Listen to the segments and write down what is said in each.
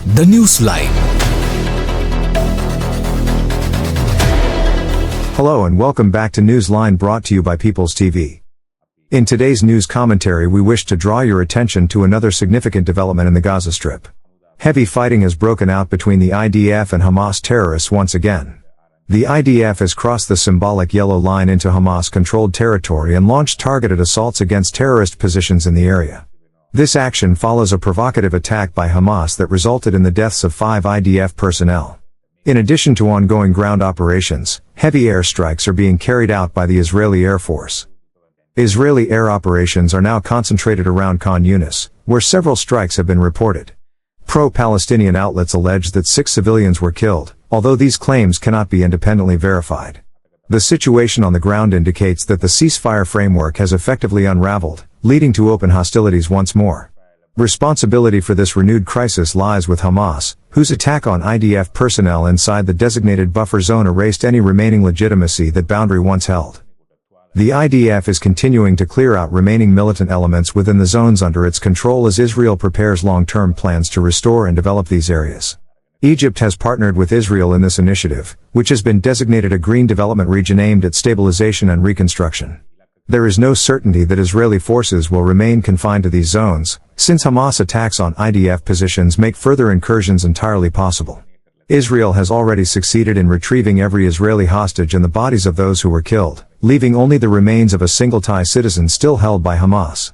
The Newsline. Hello and welcome back to Newsline, brought to you by People's TV. In today's news commentary, we wish to draw your attention to another significant development in the Gaza Strip. Heavy fighting has broken out between the IDF and Hamas terrorists once again. The IDF has crossed the symbolic yellow line into Hamas-controlled territory and launched targeted assaults against terrorist positions in the area. This action follows a provocative attack by Hamas that resulted in the deaths of 5 IDF personnel. In addition to ongoing ground operations, heavy airstrikes are being carried out by the Israeli Air Force. Israeli air operations are now concentrated around Khan Yunis, where several strikes have been reported. Pro-Palestinian outlets allege that 6 civilians were killed, although these claims cannot be independently verified. The situation on the ground indicates that the ceasefire framework has effectively unraveled, leading to open hostilities once more. Responsibility for this renewed crisis lies with Hamas, whose attack on IDF personnel inside the designated buffer zone erased any remaining legitimacy that boundary once held. The IDF is continuing to clear out remaining militant elements within the zones under its control as Israel prepares long-term plans to restore and develop these areas. Egypt has partnered with Israel in this initiative, which has been designated a green development region aimed at stabilization and reconstruction. There is no certainty that Israeli forces will remain confined to these zones, since Hamas attacks on IDF positions make further incursions entirely possible. Israel has already succeeded in retrieving every Israeli hostage and the bodies of those who were killed, leaving only the remains of a single Thai citizen still held by Hamas.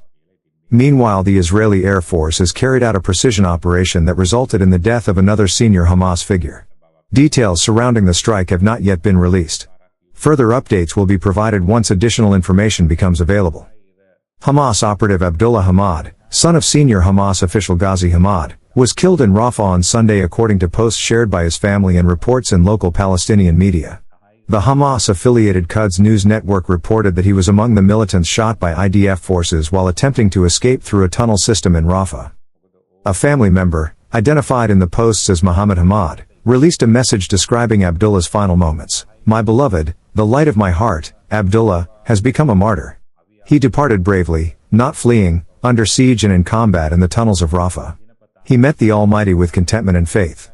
Meanwhile, the Israeli Air Force has carried out a precision operation that resulted in the death of another senior Hamas figure. Details surrounding the strike have not yet been released. Further updates will be provided once additional information becomes available. Hamas operative Abdullah Hamad, son of senior Hamas official Ghazi Hamad, was killed in Rafah on Sunday according to posts shared by his family and reports in local Palestinian media. The Hamas-affiliated Quds News Network reported that he was among the militants shot by IDF forces while attempting to escape through a tunnel system in Rafah. A family member, identified in the posts as Muhammad Hamad, released a message describing Abdullah's final moments. "My beloved, the light of my heart, Abdullah, has become a martyr. He departed bravely, not fleeing, under siege and in combat in the tunnels of Rafah. He met the Almighty with contentment and faith."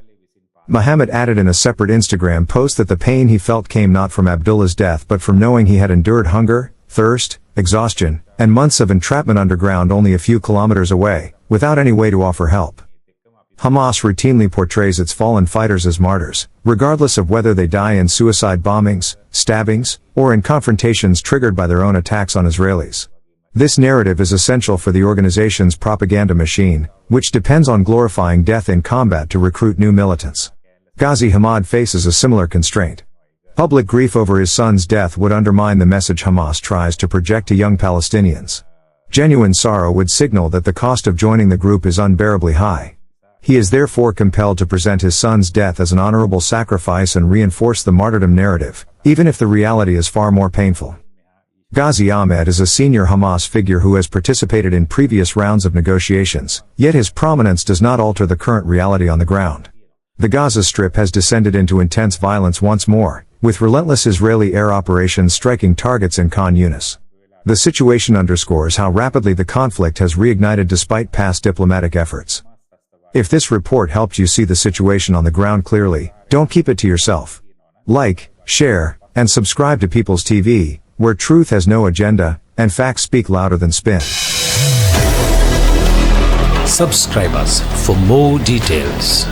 Muhammad added in a separate Instagram post that the pain he felt came not from Abdullah's death but from knowing he had endured hunger, thirst, exhaustion, and months of entrapment underground only a few kilometers away, without any way to offer help. Hamas routinely portrays its fallen fighters as martyrs, regardless of whether they die in suicide bombings, stabbings, or in confrontations triggered by their own attacks on Israelis. This narrative is essential for the organization's propaganda machine, which depends on glorifying death in combat to recruit new militants. Ghazi Hamad faces a similar constraint. Public grief over his son's death would undermine the message Hamas tries to project to young Palestinians. Genuine sorrow would signal that the cost of joining the group is unbearably high. He is therefore compelled to present his son's death as an honorable sacrifice and reinforce the martyrdom narrative, even if the reality is far more painful. Ghazi Ahmed is a senior Hamas figure who has participated in previous rounds of negotiations, yet his prominence does not alter the current reality on the ground. The Gaza Strip has descended into intense violence once more, with relentless Israeli air operations striking targets in Khan Yunis. The situation underscores how rapidly the conflict has reignited despite past diplomatic efforts. If this report helped you see the situation on the ground clearly, don't keep it to yourself. Like, share, and subscribe to People's TV, where truth has no agenda, and facts speak louder than spin. Subscribe us for more details.